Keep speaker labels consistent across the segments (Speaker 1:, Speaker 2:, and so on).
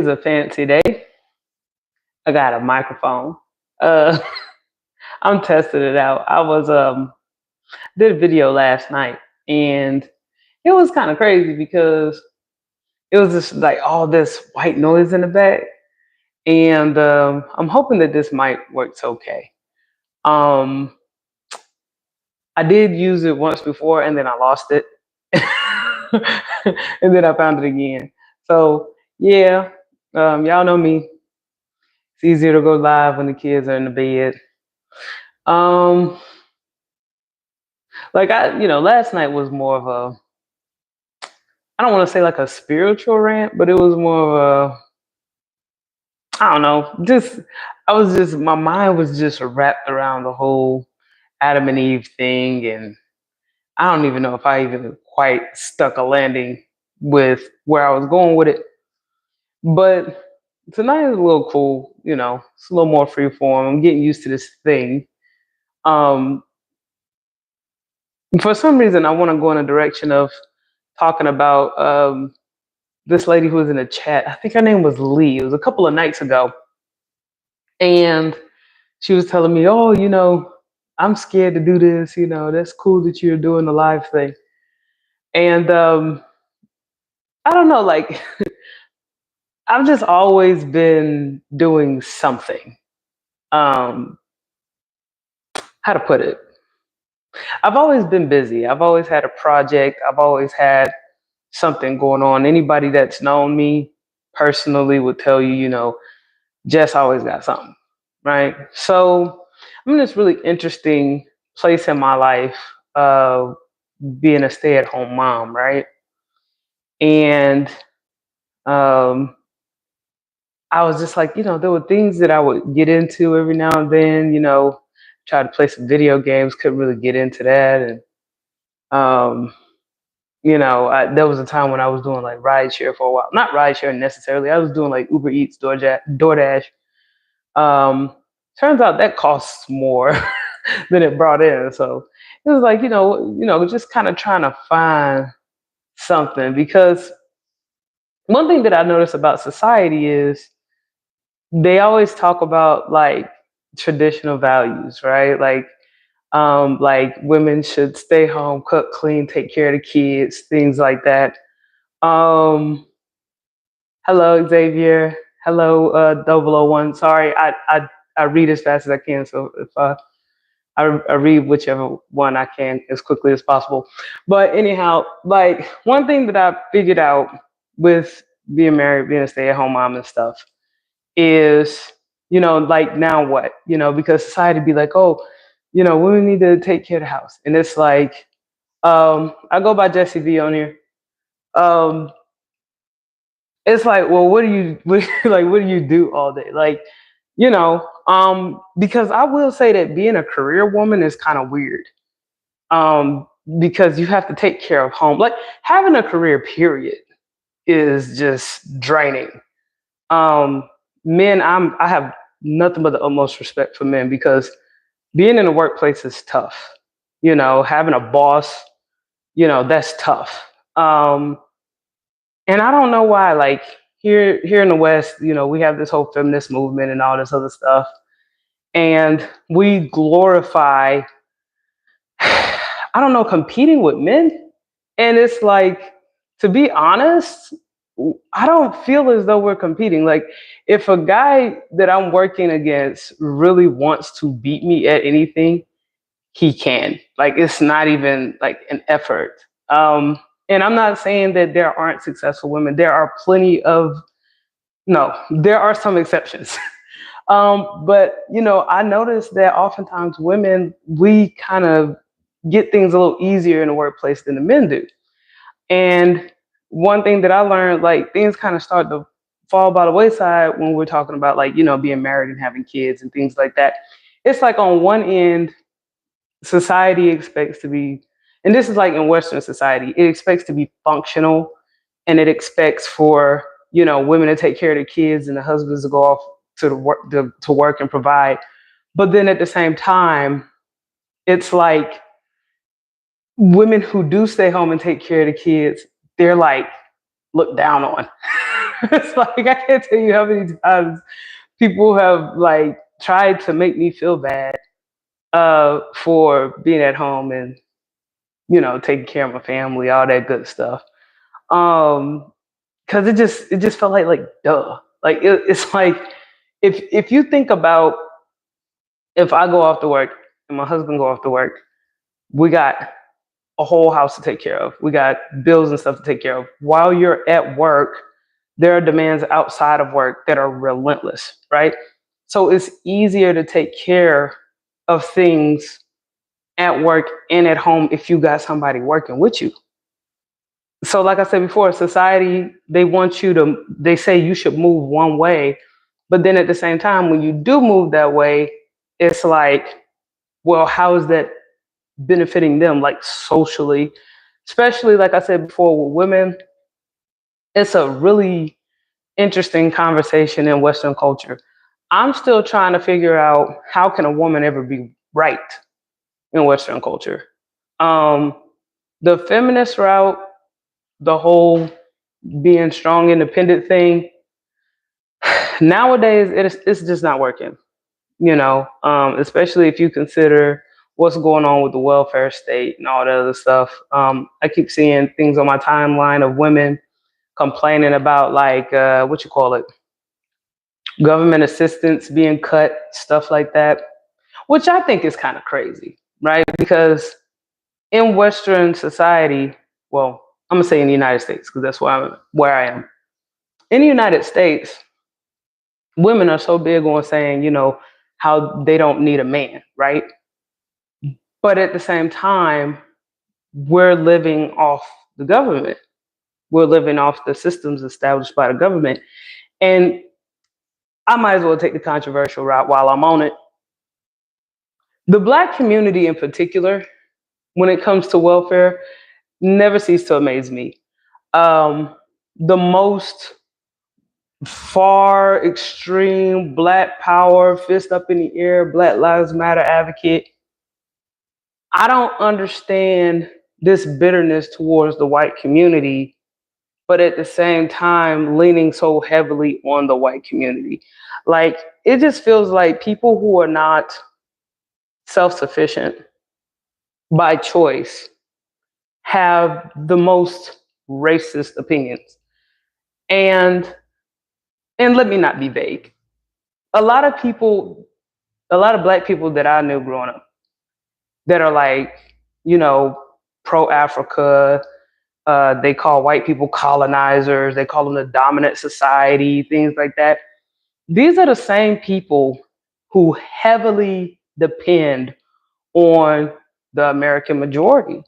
Speaker 1: It's a fancy day. I got a microphone. Uh, I'm testing it out. I was did a video last night, and it was kind of crazy because it was just like all this white noise in the back, and I'm hoping that this mic works okay. Um, I did use it once before, and then I lost it, and then I found it again. So yeah, y'all know me. It's easier to go live when the kids are in the bed. Um, last night was more of a, I don't want to say like a spiritual rant, but it was more of a, I don't know, my mind was just wrapped around the whole Adam and Eve thing. And I don't even know if I even quite stuck a landing with where I was going with it. But tonight is a little cool, it's a little more free form. I'm getting used to this thing. Um, for some reason, I want to go in a direction of talking about this lady who was in the chat. I think her name was Lee. It was a couple of nights ago. And she was telling me, oh, I'm scared to do this. That's cool that you're doing the live thing. And I don't know, like, I've just always been doing something. Um, how to put it? I've always been busy. I've always had a project. I've always had something going on. Anybody that's known me personally would tell you, Jess always got something, right? So I'm in this really interesting place in my life, being a stay-at-home mom, right? And um, I was just like, there were things that I would get into every now and then, try to play some video games, couldn't really get into that. And, um, there was a time when I was doing like rideshare for a while. Not rideshare necessarily. I was doing like Uber Eats, DoorDash. Um, Turns out that costs more than it brought in. So it was like, just kind of trying to find something, because one thing that I notice about society is they always talk about like traditional values, right? Like women should stay home, cook, clean, take care of the kids, things like that. Um, Hello, Xavier. Hello, 001. Sorry, I read as fast as I can. So if I read whichever one I can as quickly as possible. But anyhow, like one thing that I figured out with being married, being a stay-at-home mom and stuff is, like now what? Because society be like, oh, women need to take care of the house. And it's like, I go by Jesse V on here. Um, it's like, well, what do you do all day? Like, because I will say that being a career woman is kind of weird. Because you have to take care of home. Like having a career, period, is just draining. Um, Men, I have nothing but the utmost respect for men, because being in the workplace is tough. Having a boss, that's tough. And I don't know why, like here in the West, we have this whole feminist movement and all this other stuff, and we glorify, I don't know, competing with men. And it's like, to be honest, I don't feel as though we're competing. Like, if a guy that I'm working against really wants to beat me at anything, he can. Like, it's not even like an effort. And I'm not saying that there aren't successful women. There are plenty of, no, there are some exceptions. But I noticed that oftentimes women, we kind of get things a little easier in the workplace than the men do. And one thing that I learned, like things kind of start to fall by the wayside when we're talking about like, being married and having kids and things like that. It's like on one end, society expects to be, and this is like in Western society, it expects to be functional, and it expects for, women to take care of their kids and the husbands to go off to work and provide. But then at the same time, it's like women who do stay home and take care of the kids, they're like looked down on. It's like I can't tell you how many times people have like tried to make me feel bad for being at home and taking care of my family, all that good stuff. Um, because it just felt like duh. Like it's like if you think about if I go off to work and my husband go off to work, we got a whole house to take care of. We got bills and stuff to take care of. While you're at work, there are demands outside of work that are relentless, right? So it's easier to take care of things at work and at home if you got somebody working with you. So like I said before, society, they say you should move one way, but then at the same time, when you do move that way, it's like, well, how is that benefiting them, like socially? Especially like I said before, with women, it's a really interesting conversation in Western culture. I'm still trying to figure out how can a woman ever be right in Western culture. Um, the feminist route, the whole being strong, independent thing, nowadays it's just not working. Especially if you consider what's going on with the welfare state and all that other stuff. I keep seeing things on my timeline of women complaining about like what you call it, government assistance being cut, stuff like that, which I think is kind of crazy, right? Because in Western society, well, I'm gonna say in the United States because that's where I am. In the United States, women are so big on saying, how they don't need a man, right? But at the same time, we're living off the government. We're living off the systems established by the government. And I might as well take the controversial route while I'm on it. The Black community in particular, when it comes to welfare, never cease to amaze me. The most far extreme Black power, fist up in the air, Black Lives Matter advocate. I don't understand this bitterness towards the white community, but at the same time leaning so heavily on the white community. Like it just feels like people who are not self-sufficient by choice have the most racist opinions. And let me not be vague. A lot of people, a lot of Black people that I knew growing up that are like, pro Africa, they call white people colonizers, they call them the dominant society, things like that. These are the same people who heavily depend on the American majority,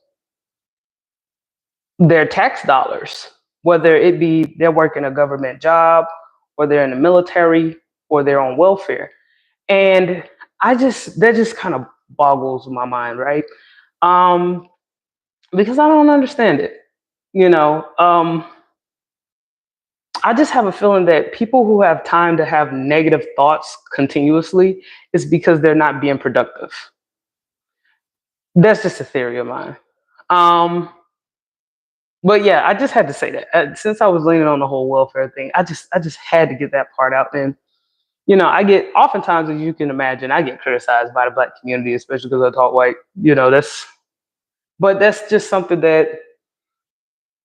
Speaker 1: their tax dollars, whether it be they're working a government job or they're in the military or they're on welfare. And that just kind of boggles my mind, right? Um, because I don't understand it. You know, um, I just have a feeling that people who have time to have negative thoughts continuously is because they're not being productive. That's just a theory of mine. Um, but yeah, I just had to say that since I was leaning on the whole welfare thing, I just had to get that part out. And I get oftentimes, as you can imagine, I get criticized by the Black community, especially because I talk white. But that's just something that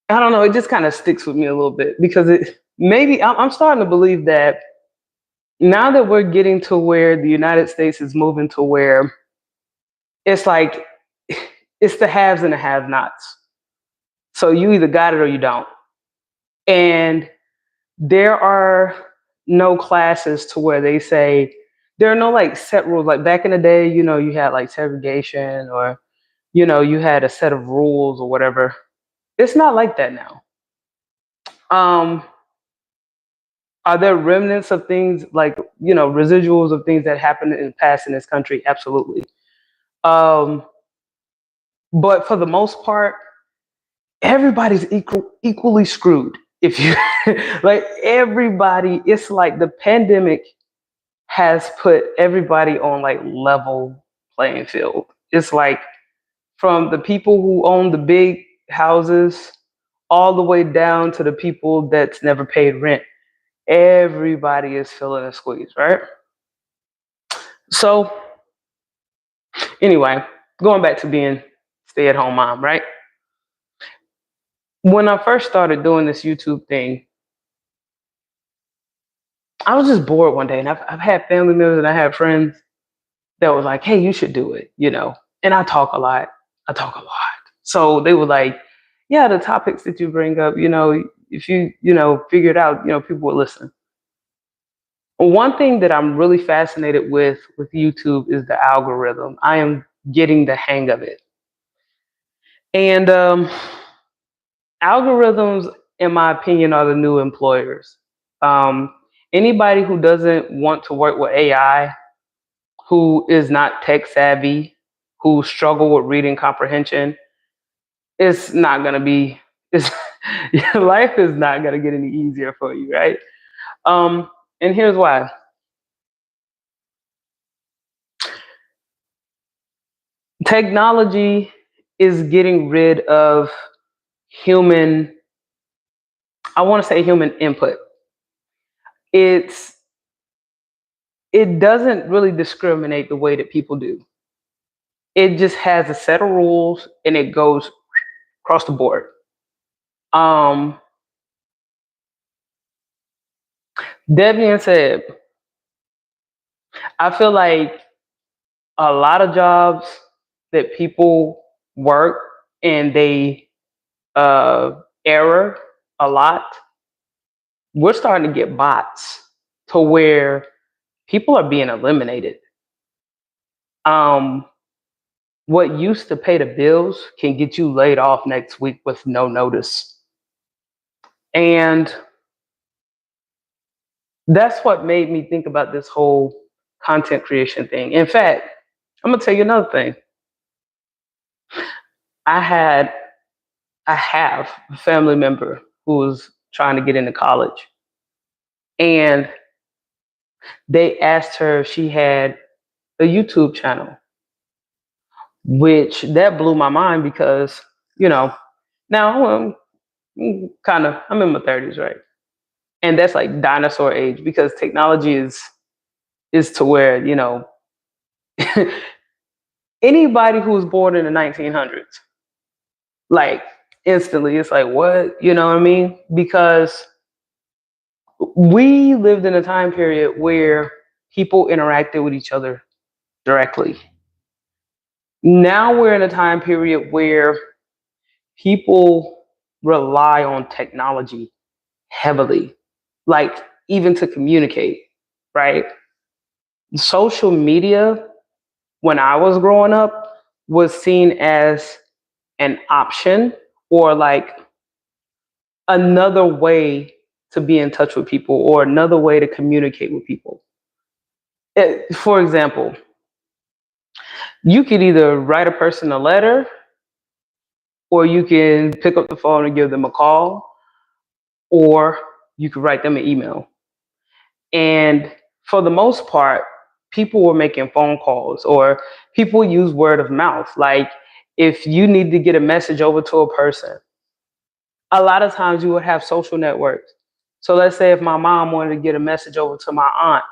Speaker 1: I don't know. It just kind of sticks with me a little bit because maybe I'm starting to believe that now that we're getting to where the United States is moving to where it's like it's the haves and the have-nots. So you either got it or you don't. And there are no classes to where they say there are no like set rules. Like back in the day, you had like segregation or you had a set of rules or whatever. It's not like that now. Um, are there remnants of things like residuals of things that happened in the past in this country? Absolutely. Um, but for the most part, everybody's equally screwed. If you like everybody, it's like the pandemic has put everybody on like level playing field. It's like from the people who own the big houses all the way down to the people that's never paid rent. Everybody is feeling a squeeze, right? So anyway, going back to being stay-at-home mom, right? When I first started doing this YouTube thing, I was just bored one day, and I've had family members and I had friends that were like, "Hey, you should do it," you know. And I talk a lot. I talk a lot. So they were like, "Yeah, the topics that you bring up, you know, if you, you know, figure it out, you know, people will listen." One thing that I'm really fascinated with YouTube is the algorithm. I am getting the hang of it. And algorithms, in my opinion, are the new employers. Um, Anybody who doesn't want to work with AI, who is not tech savvy, who struggle with reading comprehension, it's not gonna be. It's, your life is not gonna get any easier for you, right? And here's why. Technology is getting rid of human, I want to say human input. It's it doesn't really discriminate the way that people do. It just has a set of rules and it goes across the board. Um, that being said, I feel like a lot of jobs that people work and they error a lot, we're starting to get bots to where people are being eliminated. Um, what used to pay the bills can get you laid off next week with no notice. And that's what made me think about this whole content creation thing. In fact, I'm gonna tell you another thing. I had I have a family member who was trying to get into college, and they asked her if she had a YouTube channel, which that blew my mind because, you know, now I'm in my 30s, right? And that's like dinosaur age because technology is to where, you know, anybody who was born in the 1900s, like instantly, it's like, what? You know what I mean? Because we lived in a time period where people interacted with each other directly. Now we're in a time period where people rely on technology heavily, like even to communicate, right? Social media, when I was growing up, was seen as an option or like another way to be in touch with people or another way to communicate with people. For example, you could either write a person a letter or you can pick up the phone and give them a call, or you could write them an email. And for the most part, people were making phone calls or people use word of mouth. Like if you need to get a message over to a person, a lot of times you would have social networks. So let's say if my mom wanted to get a message over to my aunt,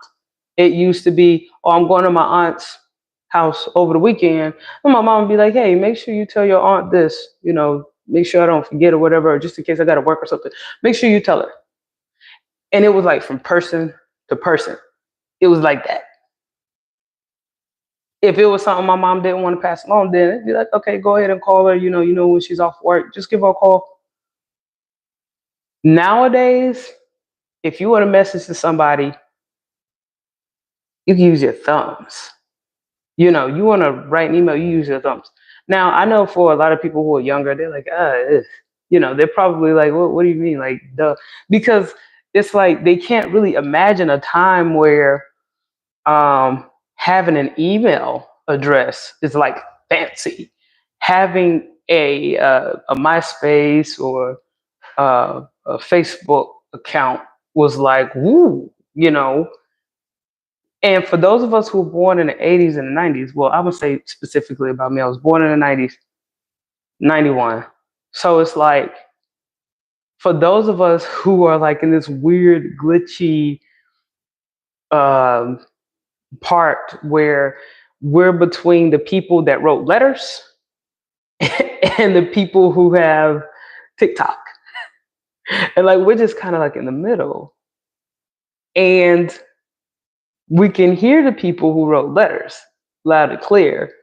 Speaker 1: it used to be, oh, I'm going to my aunt's house over the weekend. And my mom would be like, hey, make sure you tell your aunt this, you know, make sure I don't forget or whatever, just in case I got to work or something. Make sure you tell her. And it was like from person to person. It was like that. If it was something my mom didn't want to pass along, then it'd be like, okay, go ahead and call her. You know when she's off work, just give her a call. Nowadays, if you want to message to somebody, you can use your thumbs. You know, you want to write an email, you use your thumbs. Now, I know for a lot of people who are younger, they're like, you know, they're probably like, what do you mean? Like, duh. Because it's like they can't really imagine a time where having an email address is like fancy. Having a MySpace or a Facebook account was like, woo, you know. And for those of us who were born in the 80s and the 90s, well, I would say specifically about me, I was born in the 90s, 91. So it's like for those of us who are like in this weird, glitchy um, part where we're between the people that wrote letters and the people who have TikTok. And like we're just kind of like in the middle. And we can hear the people who wrote letters loud and clear.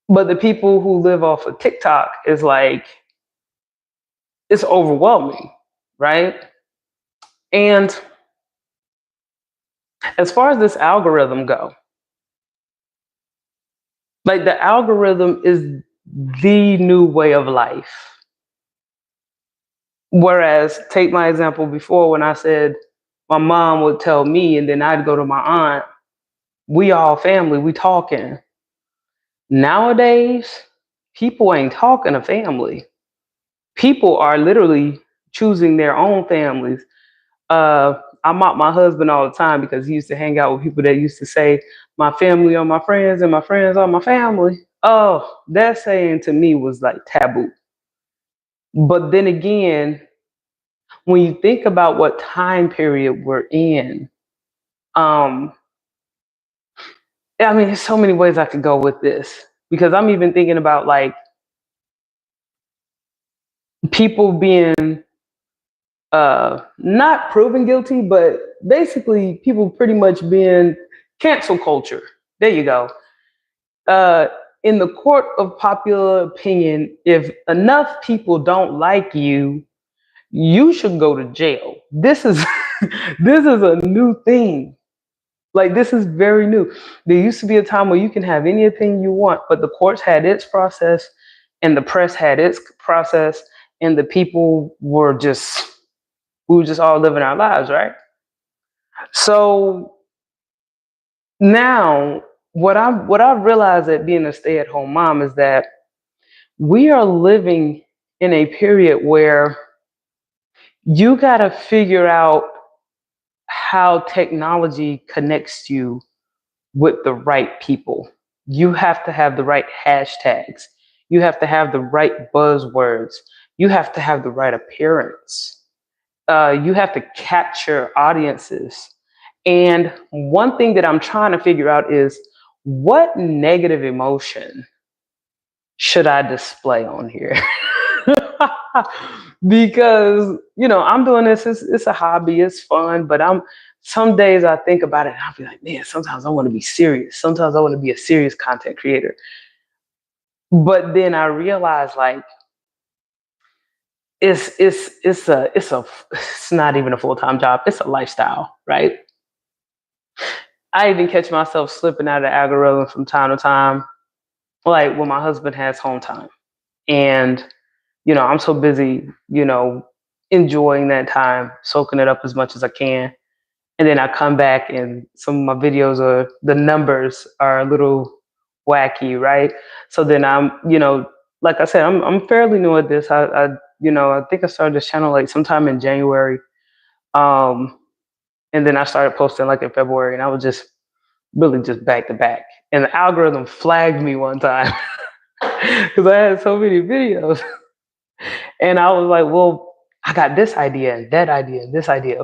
Speaker 1: But the people who live off of TikTok is like, it's overwhelming, right? And as far as this algorithm go, like the algorithm is the new way of life. Whereas, take my example before when I said my mom would tell me, and then I'd go to my aunt, we all family, we talking. Nowadays, people ain't talking to family. People are literally choosing their own families. I mock my husband all the time because he used to hang out with people that used to say, my family are my friends and my friends are my family. Oh, that saying to me was like taboo. But then again, when you think about what time period we're in, um, I mean, there's so many ways I could go with this because I'm even thinking about like people being not proven guilty, but basically people pretty much being cancel culture. There you go. Uh, in the court of popular opinion, if enough people don't like you, you should go to jail. This is this is a new thing. Like this is very new. There used to be a time where you can have any opinion you want, but the courts had its process and the press had its process and the people were just we were just all living our lives, right? So now what I realized at being a stay-at-home mom is that we are living in a period where you got to figure out how technology connects you with the right people. You have to have the right hashtags. You have to have the right buzzwords. You have to have the right appearance. You have to capture audiences. And one thing that I'm trying to figure out is what negative emotion should I display on here? Because I'm doing this. It's a hobby. It's fun, but some days I think about it and I'll be like, man, sometimes I want to be serious. Sometimes I want to be a serious content creator. But then I realize like it's not even a full-time job. It's a lifestyle, right? I even catch myself slipping out of the algorithm from time to time, like when my husband has home time. And, I'm so busy, enjoying that time, soaking it up as much as I can. And then I come back and some of my videos the numbers are a little wacky, right? So then like I said, I'm fairly new at this. I think I started this channel like sometime in January. Um, and then I started posting like in February and I was just really just back to back. And the algorithm flagged me one time because I had so many videos. And I was like, well, I got this idea and that idea and this idea.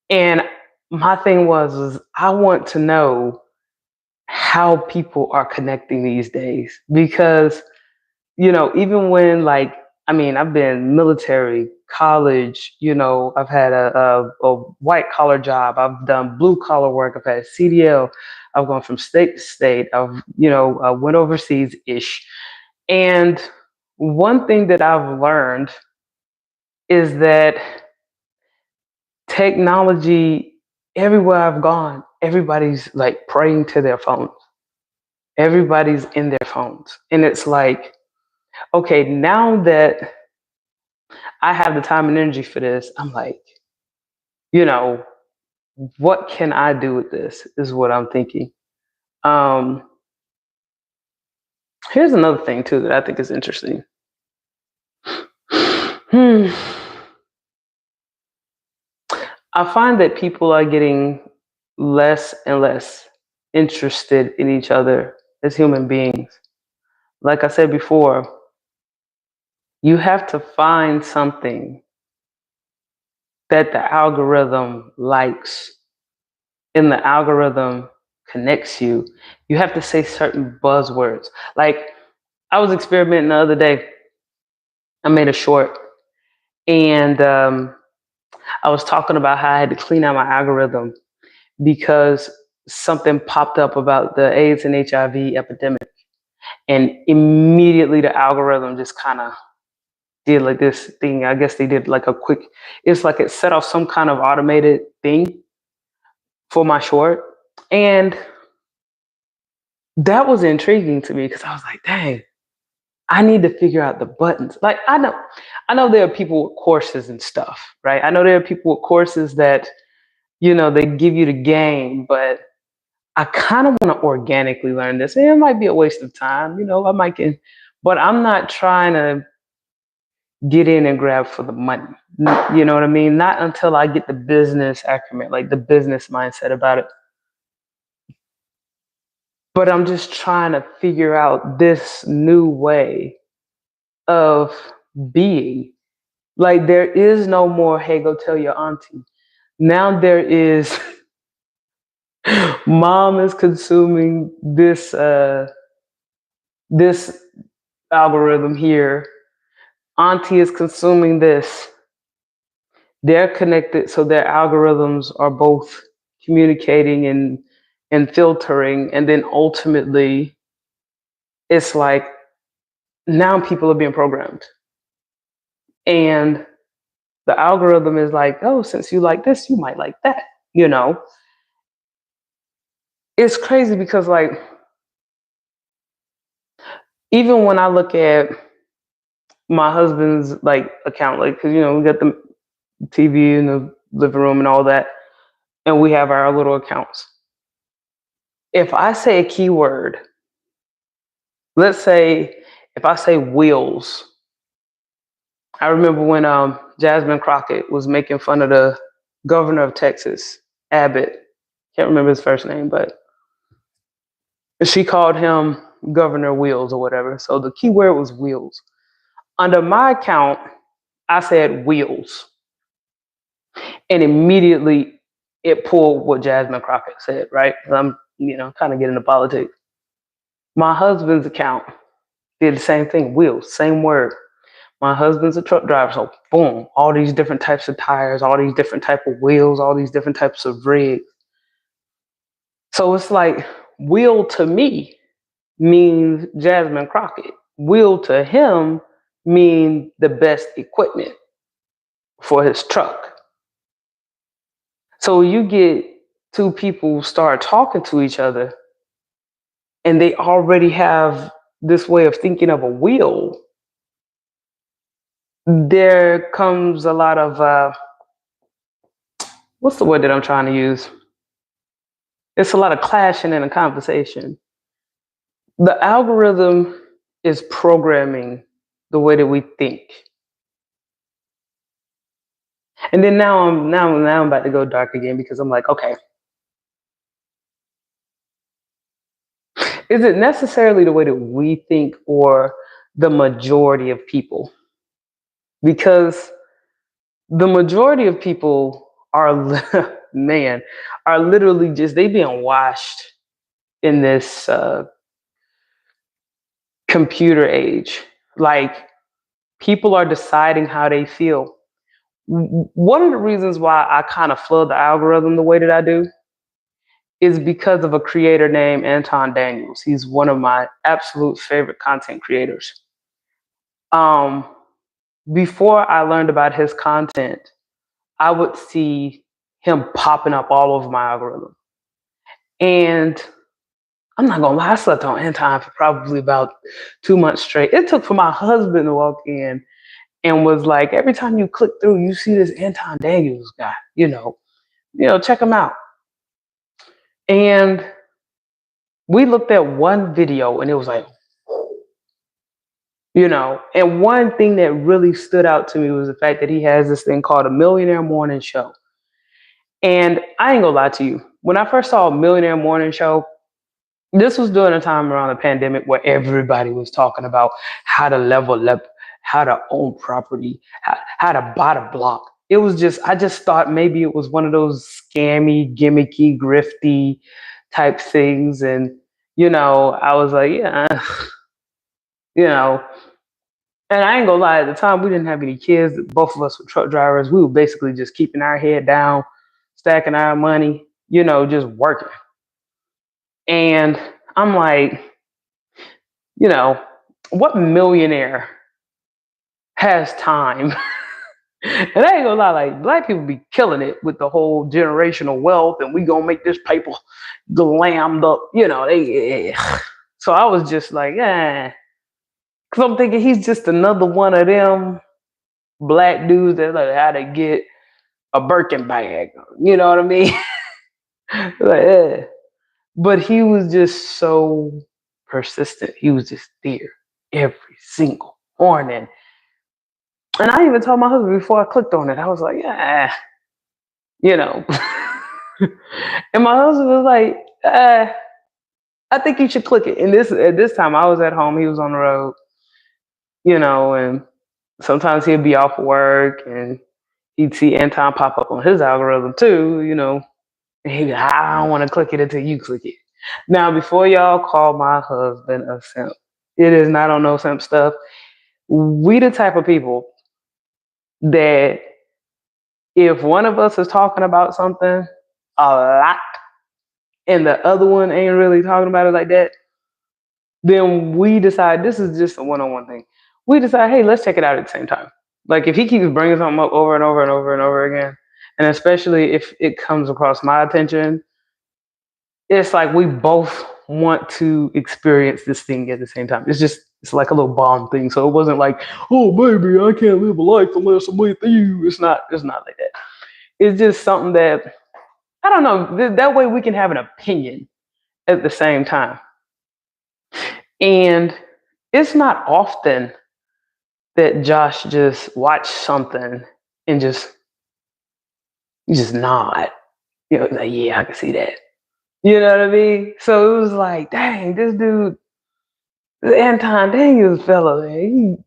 Speaker 1: And my thing was I want to know how people are connecting these days because, even when like, I mean, I've been military, college, I've had a white collar job. I've done blue collar work. I've had CDL. I've gone from state to state. I went overseas ish. And one thing that I've learned is that technology, everywhere I've gone, everybody's like praying to their phones. Everybody's in their phones. And it's like, okay, now that I have the time and energy for this, I'm like, you know, what can I do with this is what I'm thinking. Um, Here's another thing too that I think is interesting. I find that people are getting less and less interested in each other as human beings. Like I said before, You have to find something that the algorithm likes and the algorithm connects you. You have to say certain buzzwords. Like, I was experimenting the other day. I made a short, and I was talking about how I had to clean out my algorithm because something popped up about the AIDS and HIV epidemic. And immediately the algorithm just kind of did like this thing. I guess they did like a quick, it's like it set off some kind of automated thing for my short. And that was intriguing to me because I was like, dang, I need to figure out the buttons. Like, I know there are people with courses and stuff, right? I know there are people with courses that, they give you the game, but I kind of want to organically learn this. And it might be a waste of time, I might get, but I'm not trying to get in and grab for the money. You know what I mean? Not until I get the business acumen, like the business mindset about it. But I'm just trying to figure out this new way of being. Like, there is no more, hey, go tell your auntie. Now there is, mom is consuming this algorithm here. Auntie is consuming this. They're connected, so their algorithms are both communicating and filtering, and then ultimately it's like now people are being programmed, and the algorithm is like, oh, since you like this, you might like that. It's crazy because, like, even when I look at my husband's like account, like, because we got the TV in the living room and all that, and we have our little accounts. If I say a keyword, let's say if I say wheels, I remember when Jasmine Crockett was making fun of the governor of Texas, Abbott. Can't remember his first name, but she called him Governor Wheels or whatever. So the keyword was wheels. Under my account, I said wheels. And immediately it pulled what Jasmine Crockett said, right? I'm, kind of getting into politics. My husband's account did the same thing, wheels, same word. My husband's a truck driver, so boom, all these different types of tires, all these different types of wheels, all these different types of rigs. So it's like, wheel to me means Jasmine Crockett. Wheel to him mean the best equipment for his truck. So you get two people start talking to each other and they already have this way of thinking of a wheel. There comes a lot of, what's the word that I'm trying to use? It's a lot of clashing in a conversation. The algorithm is programming the way that we think. And then now I'm about to go dark again because I'm like, okay, is it necessarily the way that we think or the majority of people? Because the majority of people are, man, are literally just, they being washed in this computer age. Like, people are deciding how they feel. One of the reasons why I kind of flood the algorithm the way that I do is because of a creator named Anton Daniels. He's one of my absolute favorite content creators. Before I learned about his content, I would see him popping up all over my algorithm. And I'm not gonna lie, I slept on Anton for probably about 2 months straight. It took for my husband to walk in and was like, every time you click through, you see this Anton Daniels guy, check him out. And we looked at one video and it was like, and one thing that really stood out to me was the fact that he has this thing called a Millionaire Morning Show. And I ain't gonna lie to you, when I first saw a Millionaire Morning Show, this was during a time around the pandemic where everybody was talking about how to level up, how to own property, how to buy the block. It was just, I just thought maybe it was one of those scammy, gimmicky, grifty type things. And, I was like, yeah, you know, and I ain't gonna lie, at the time we didn't have any kids. Both of us were truck drivers. We were basically just keeping our head down, stacking our money, just working. And I'm like, you know, what millionaire has time? And I ain't gonna lie, like black people be killing it with the whole generational wealth, and we gonna make this paper glammed up, So I was just like, because I'm thinking he's just another one of them black dudes that like how to get a Birkin bag. You know what I mean? Like, But he was just so persistent. He was just there every single morning. And I even told my husband before I clicked on it, I was like, you know. And my husband was like, I think you should click it. And at this time I was at home, he was on the road, and sometimes he'd be off work and he'd see Anton pop up on his algorithm too, and he'd be like, I don't want to click it until you click it. Now, before y'all call my husband a simp, it is not on no simp stuff. We the type of people that if one of us is talking about something a lot and the other one ain't really talking about it like that, then we decide this is just a one-on-one thing. We decide, hey, let's check it out at the same time. Like if he keeps bringing something up over and over and over and over again, and especially if it comes across my attention, it's like we both want to experience this thing at the same time. It's like a little bond thing. So it wasn't like, oh baby, I can't live a life unless I'm with you. It's not like that. It's just something that I don't know. That way we can have an opinion at the same time. And it's not often that Josh just watched something and just nod. Like, yeah, I can see that. You know what I mean? So it was like, dang, this dude, Anton Daniels fella, man,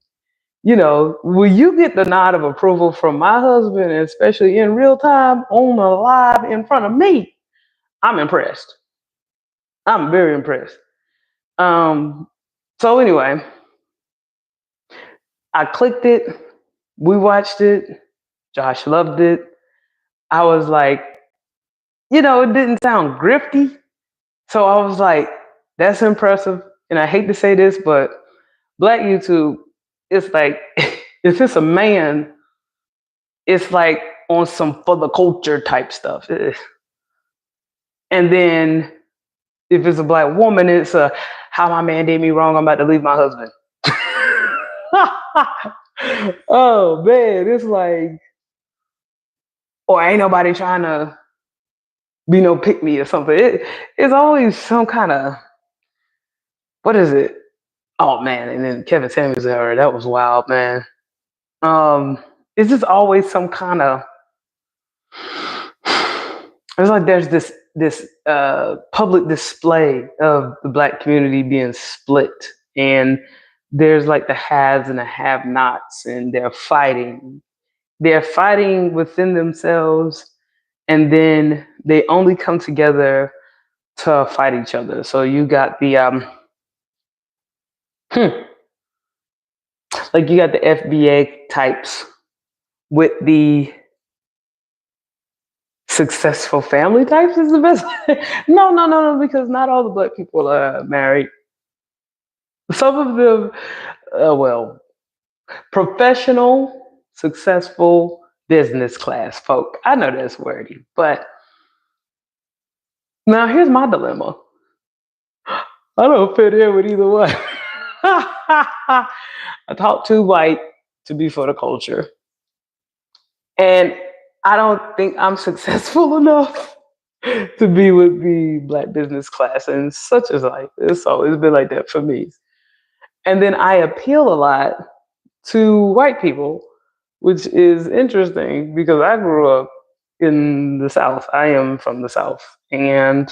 Speaker 1: will you get the nod of approval from my husband, especially in real time, on a live in front of me? I'm impressed. I'm very impressed. So anyway, I clicked it. We watched it. Josh loved it. I was like, it didn't sound grifty. So I was like, that's impressive. And I hate to say this, but Black YouTube, it's like, if it's a man, it's like on some for the culture type stuff. And then if it's a Black woman, it's how my man did me wrong, I'm about to leave my husband. Oh man, it's like, or ain't nobody trying to be no pick me or something. It's always some kind of, what is it? Oh man, and then Kevin Samuels era, that was wild, man. It's just always some kind of, it's like there's this public display of the Black community being split, and there's like the haves and the have-nots, and they're fighting within themselves, and then they only come together to fight each other. So you got the like you got the FBA types with the successful family types is the best. No, because not all the Black people are married. Some of them, professional, successful, business class folk. I know that's wordy, but now here's my dilemma. I don't fit in with either one. I talk too white to be for the culture. And I don't think I'm successful enough to be with the Black business class, and such as life. It's always been like that for me. And then I appeal a lot to white people, which is interesting because I grew up in the South. I am from the South. And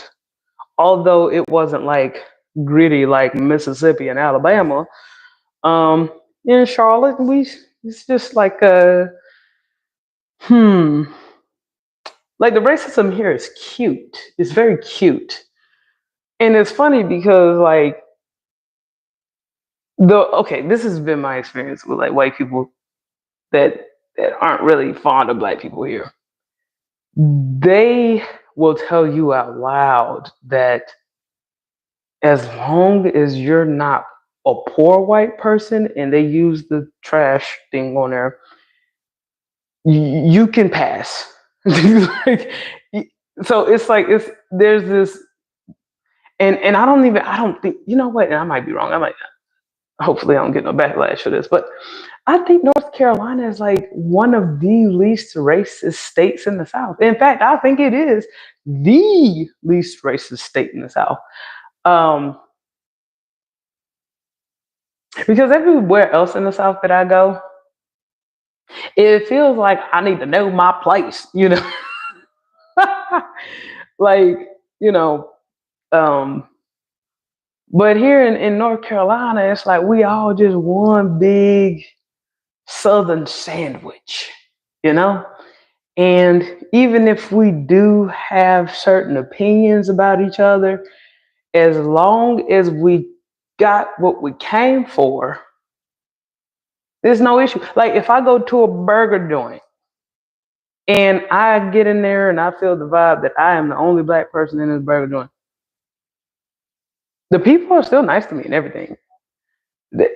Speaker 1: although it wasn't like gritty like Mississippi and Alabama, in Charlotte. It's just like hmm, like the racism here is cute. It's very cute, and it's funny because like this has been my experience with like white people that aren't really fond of black people here. They will tell you out loud that as long as you're not a poor white person, and they use the trash thing on there, you can pass. Like, so it's like there's this, and I don't think, you know what, and I might be wrong. I might, hopefully I don't get no backlash for this, but I think North Carolina is like one of the least racist states in the South. In fact, I think it is the least racist state in the South. Um, because everywhere else in the South that I go, it feels like I need to know my place, you know? Like, you know, um, but here in North Carolina, it's like we all just one big Southern sandwich, you know? And even if we do have certain opinions about each other, as long as we got what we came for, there's no issue. Like if I go to a burger joint and I get in there and I feel the vibe that I am the only black person in this burger joint, the people are still nice to me and everything.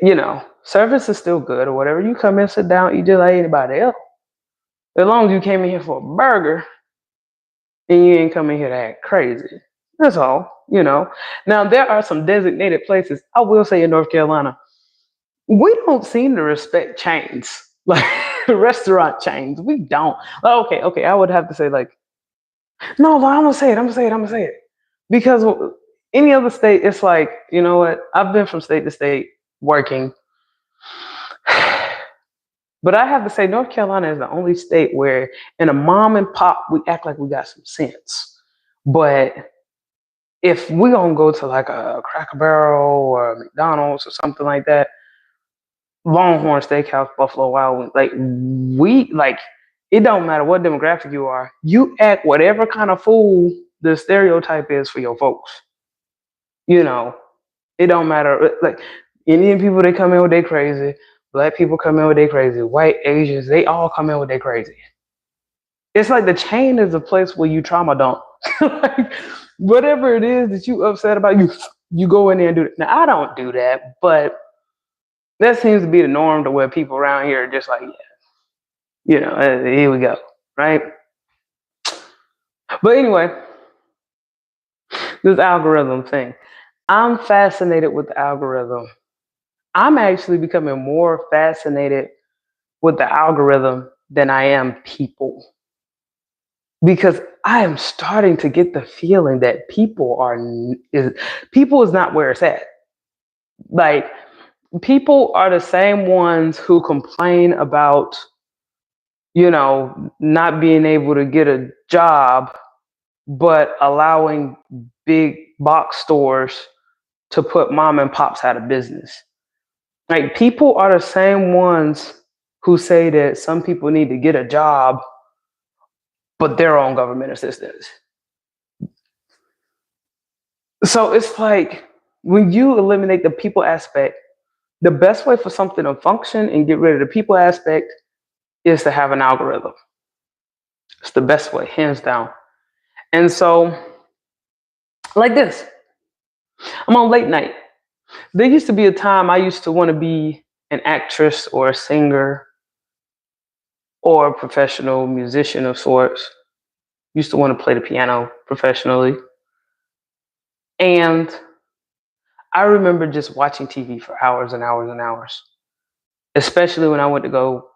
Speaker 1: You know, service is still good or whatever. You come in, sit down, eat just like anybody else. As long as you came in here for a burger and you ain't coming here to act crazy. That's all, you know. Now there are some designated places, I will say, in North Carolina, we don't seem to respect chains. Like restaurant chains. We don't. Okay, I would have to say like, no, but I'm gonna say it. Because any other state, it's like, you know what? I've been from state to state working. But I have to say, North Carolina is the only state where, in a mom and pop, we act like we got some sense. But if we gonna go to like a Cracker Barrel or a McDonald's or something like that, Longhorn Steakhouse, Buffalo Wild Wings, like we like, it don't matter what demographic you are, you act whatever kind of fool the stereotype is for your folks. You know, it don't matter. Like Indian people, they come in with they crazy. Black people come in with they crazy. White, Asians, they all come in with they crazy. It's like the chain is a place where you trauma dump. Like whatever it is that you upset about, you go in there and do it. Now I don't do that, but that seems to be the norm to where people around here are just like, yeah, you know, here we go, right? But anyway, this algorithm thing. I'm fascinated with the algorithm. I'm actually becoming more fascinated with the algorithm than I am people. Because I am starting to get the feeling that people is not where it's at. Like people are the same ones who complain about, you know, not being able to get a job, but allowing big box stores to put mom and pops out of business. Like people are the same ones who say that some people need to get a job, but they're on government assistance. So it's like when you eliminate the people aspect, the best way for something to function and get rid of the people aspect is to have an algorithm. It's the best way, hands down. And so, like this, I'm on late night. There used to be a time I used to want to be an actress or a singer or a professional musician of sorts. Used to want to play the piano professionally. And I remember just watching TV for hours and hours and hours, especially when I went to go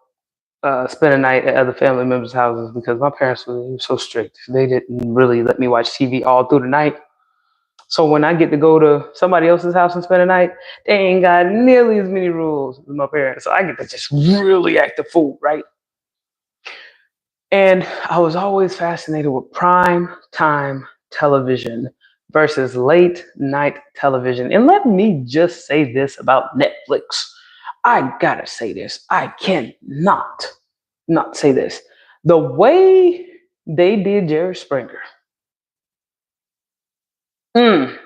Speaker 1: spend a night at other family members' houses because my parents were so strict. They didn't really let me watch TV all through the night. So when I get to go to somebody else's house and spend a night, they ain't got nearly as many rules as my parents. So I get to just really act a fool, right? And I was always fascinated with prime time television versus late night television. And let me just say this about Netflix. I gotta say this. I cannot not say this. The way they did Jerry Springer mm,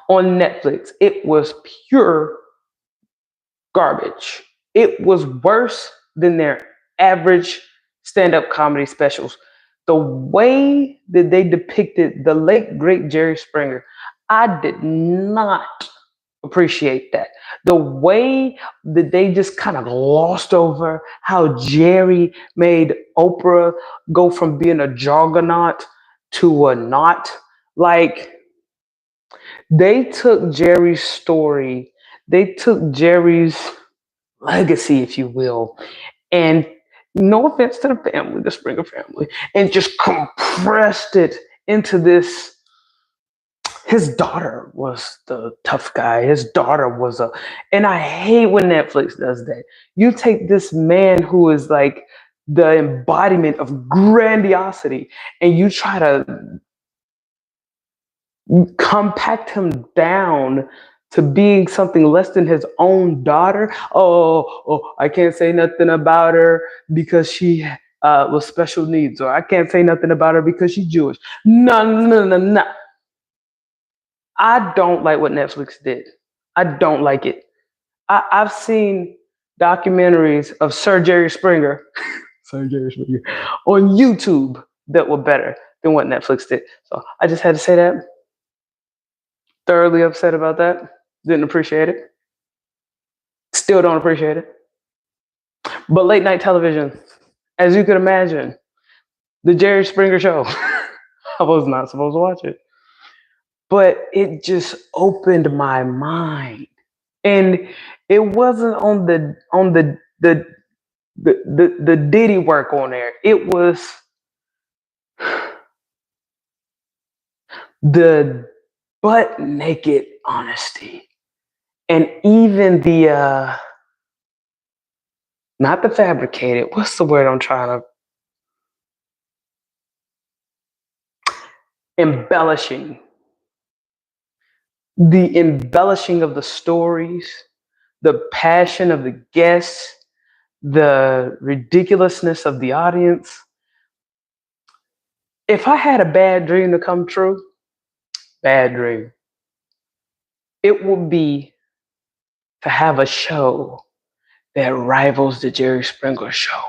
Speaker 1: on Netflix, it was pure garbage. It was worse than their average stand up comedy specials. The way that they depicted the late, great Jerry Springer, I did not appreciate that. The way that they just kind of glossed over how Jerry made Oprah go from being a juggernaut to a not. Like, they took Jerry's story, they took Jerry's legacy, if you will, and no offense to the family, the Springer family, and just compressed it into this. His daughter was the tough guy. His daughter was and I hate when Netflix does that. You take this man who is like the embodiment of grandiosity and you try to compact him down to being something less than his own daughter. I can't say nothing about her because she was special needs, or I can't say nothing about her because she's Jewish. No, no, no, no. I don't like what Netflix did. I don't like it. I've seen documentaries of Sir Jerry Springer, Sir Jerry Springer, on YouTube that were better than what Netflix did. So I just had to say that. Thoroughly upset about that. Didn't appreciate it. Still don't appreciate it. But late night television, as you could imagine, the Jerry Springer show. I was not supposed to watch it. But it just opened my mind. And it wasn't on the Diddy work on there. It was the butt naked honesty. And even the not the fabricated, what's the word I'm trying to embellishing. The embellishing of the stories, the passion of the guests, the ridiculousness of the audience. If I had a bad dream to come true, bad dream, it would be to have a show that rivals the Jerry Springer show.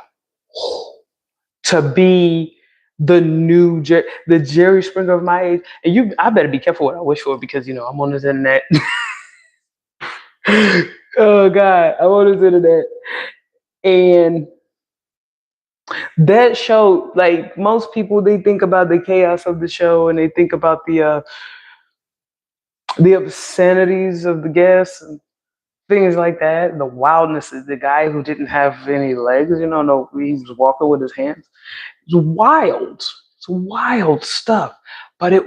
Speaker 1: To be the new the Jerry Springer of my age. And I better be careful what I wish for because I'm on this internet. Oh God, I'm on this internet. And that show, like most people, they think about the chaos of the show and they think about the obscenities of the guests and things like that. The wildness is the guy who didn't have any legs, no, he was walking with his hands. It's wild. It's wild stuff. But I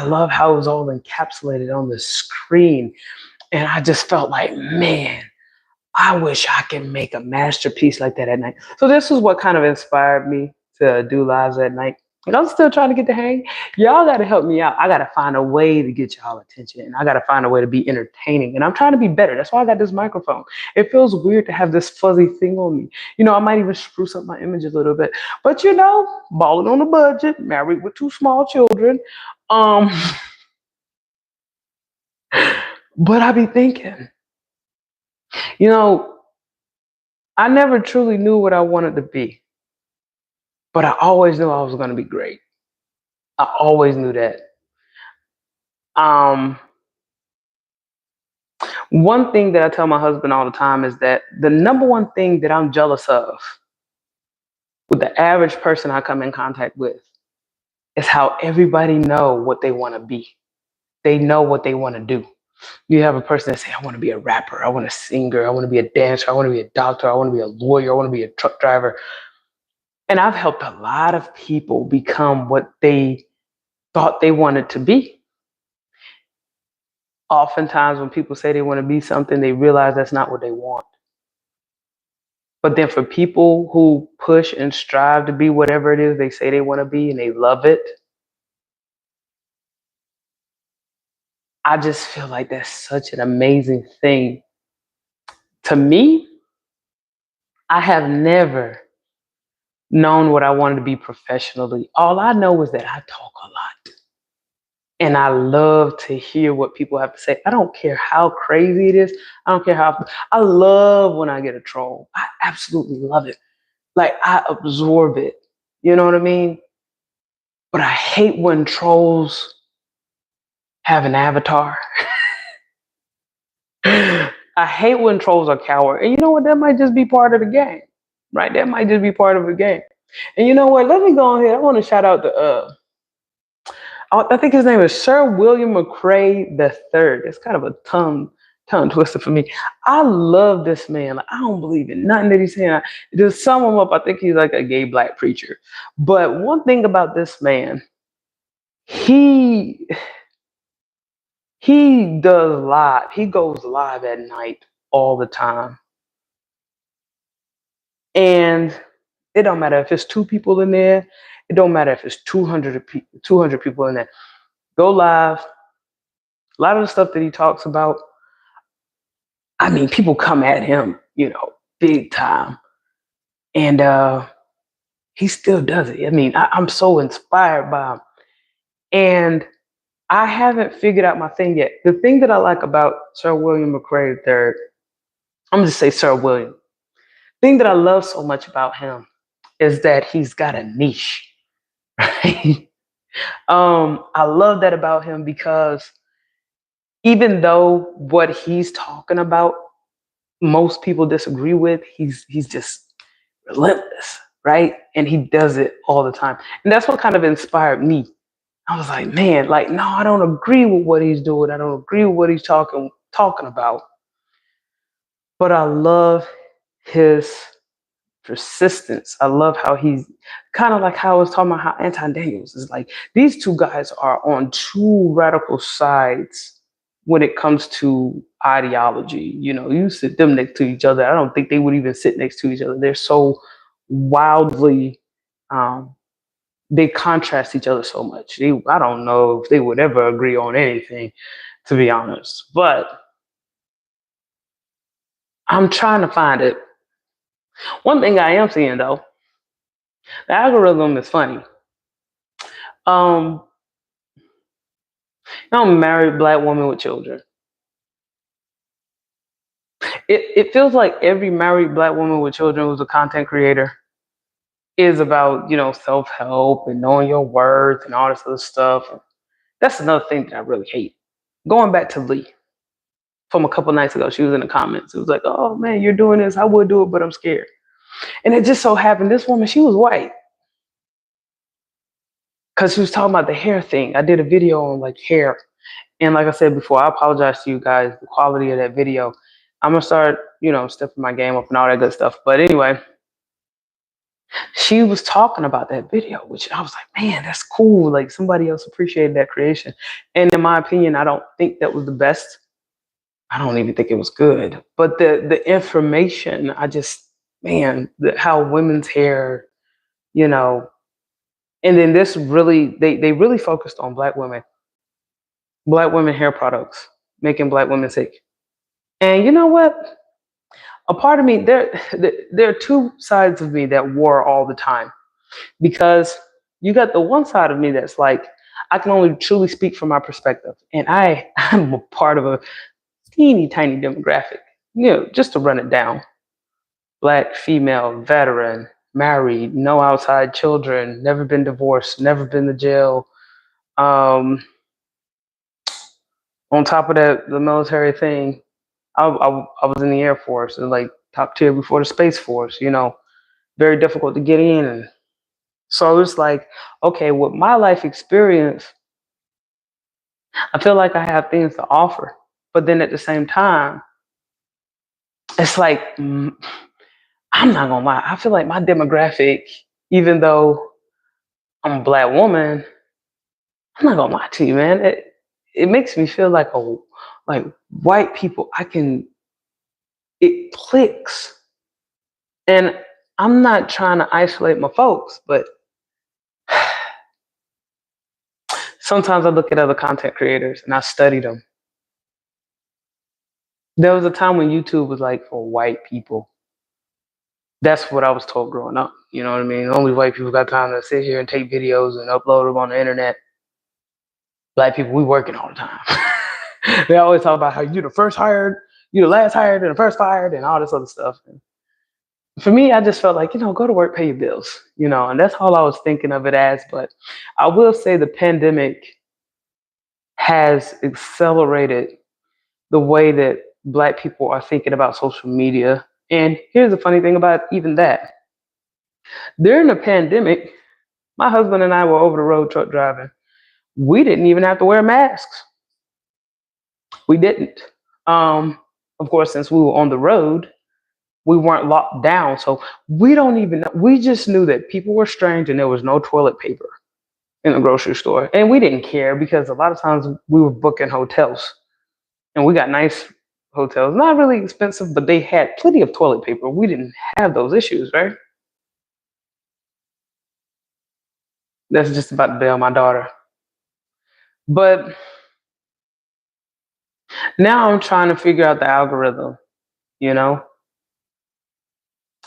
Speaker 1: love how it was all encapsulated on the screen. And I just felt like, man, I wish I could make a masterpiece like that at night. So this is what kind of inspired me to do lives at night. And I'm still trying to get the hang. Y'all got to help me out. I got to find a way to get y'all attention, and I got to find a way to be entertaining. And I'm trying to be better. That's why I got this microphone. It feels weird to have this fuzzy thing on me. I might even spruce up my image a little bit. But balling on a budget, married with 2 small children. But I be thinking, I never truly knew what I wanted to be, but I always knew I was going to be great. I always knew that. One thing that I tell my husband all the time is that the number one thing that I'm jealous of with the average person I come in contact with is how everybody know what they want to be. They know what they want to do. You have a person that say, I want to be a rapper, I want to singer, I want to be a dancer, I want to be a doctor, I want to be a lawyer, I want to be a truck driver. And I've helped a lot of people become what they thought they wanted to be. Oftentimes when people say they want to be something, they realize that's not what they want. But then for people who push and strive to be whatever it is they say they want to be and they love it, I just feel like that's such an amazing thing. To me, I have never known what I wanted to be professionally. All I know is that I talk a lot. And I love to hear what people have to say. I don't care how crazy it is. I don't care how. I love when I get a troll. I absolutely love it. Like I absorb it. You know what I mean? But I hate when trolls have an avatar. I hate when trolls are coward. And you know what? That might just be part of the game, right? That might just be part of the game. And you know what? Let me go ahead. I want to shout out to I think his name is Sir William McCrae the Third. It's kind of a tongue twister for me. I love this man. Like, I don't believe in nothing that he's saying. To sum him up, I think he's like a gay black preacher. But one thing about this man, he he does live. He goes live at night all the time, and it don't matter if it's two people in there. It don't matter if it's 200 people in there. Go live. A lot of the stuff that he talks about, I mean, people come at him, big time. And he still does it. I mean, I'm so inspired by him. And I haven't figured out my thing yet. The thing that I like about Sir William McCrae III, I'm going to say Sir William. The thing that I love so much about him is that he's got a niche. Right? I love that about him because even though what he's talking about, most people disagree with, he's just relentless, right? And he does it all the time. And that's what kind of inspired me. I was like, man, like, no, I don't agree with what he's doing. I don't agree with what he's talking about. But I love his persistence. I love how he's kind of like how I was talking about how Anton Daniels is like, these two guys are on two radical sides when it comes to ideology. You sit them next to each other. I don't think they would even sit next to each other. They're so wildly, they contrast each other so much. I don't know if they would ever agree on anything, to be honest. But I'm trying to find it. One thing I am seeing though, the algorithm is funny. I'm a married black woman with children. It feels like every married black woman with children who's a content creator is about, self-help and knowing your worth and all this other stuff. That's another thing that I really hate. Going back to Lee from a couple nights ago, she was in the comments. It was like, oh man, you're doing this. I would do it, but I'm scared. And it just so happened this woman, she was white. Because she was talking about the hair thing. I did a video on like hair. And like I said before, I apologize to you guys, the quality of that video. I'm gonna start, stepping my game up and all that good stuff. But anyway, she was talking about that video, which I was like, man, that's cool. Like somebody else appreciated that creation. And in my opinion, I don't think that was the best. I don't even think it was good. But the information, how women's hair, and then this really, they really focused on black women hair products, making black women sick. And you know what? A part of me, there are two sides of me that war all the time, because you got the one side of me that's like, I can only truly speak from my perspective. And I'm a part of a teeny tiny demographic, just to run it down. Black, female, veteran, married, no outside children, never been divorced, never been to jail. On top of that, the military thing, I was in the Air Force, and like top tier before the Space Force, very difficult to get in. And so it's like, okay, with my life experience, I feel like I have things to offer. But then at the same time, it's like, I'm not gonna lie, I feel like my demographic, even though I'm a black woman, I'm not gonna lie to you, man. It makes me feel like white people, it clicks. And I'm not trying to isolate my folks, but sometimes I look at other content creators and I study them. There was a time when YouTube was like for white people. That's what I was told growing up. You know what I mean? Only white people got time to sit here and take videos and upload them on the internet. Black people, we working all the time. They always talk about how you the first hired, you the last hired, and the first fired, and all this other stuff. And for me, I just felt like, go to work, pay your bills, and that's all I was thinking of it as. But I will say the pandemic has accelerated the way that Black people are thinking about social media. And here's the funny thing about even that. During the pandemic, my husband and I were over the road truck driving. We didn't even have to wear masks. We didn't. Um, of course, since we were on the road, we weren't locked down. So we don't even know. We just knew that people were strange and there was no toilet paper in the grocery store. And we didn't care because a lot of times we were booking hotels and we got nice hotels, not really expensive, but they had plenty of toilet paper. We didn't have those issues, right? That's just about to bail my daughter. But now I'm trying to figure out the algorithm, you know?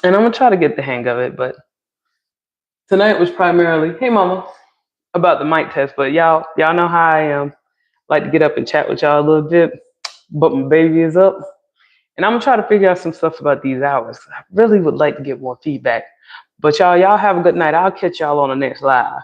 Speaker 1: And I'm gonna try to get the hang of it, but tonight was primarily, hey mama, about the mic test, but y'all know how I am. Like to get up and chat with y'all a little bit, but my baby is up. And I'm gonna try to figure out some stuff about these hours. I really would like to get more feedback. But y'all have a good night. I'll catch y'all on the next live.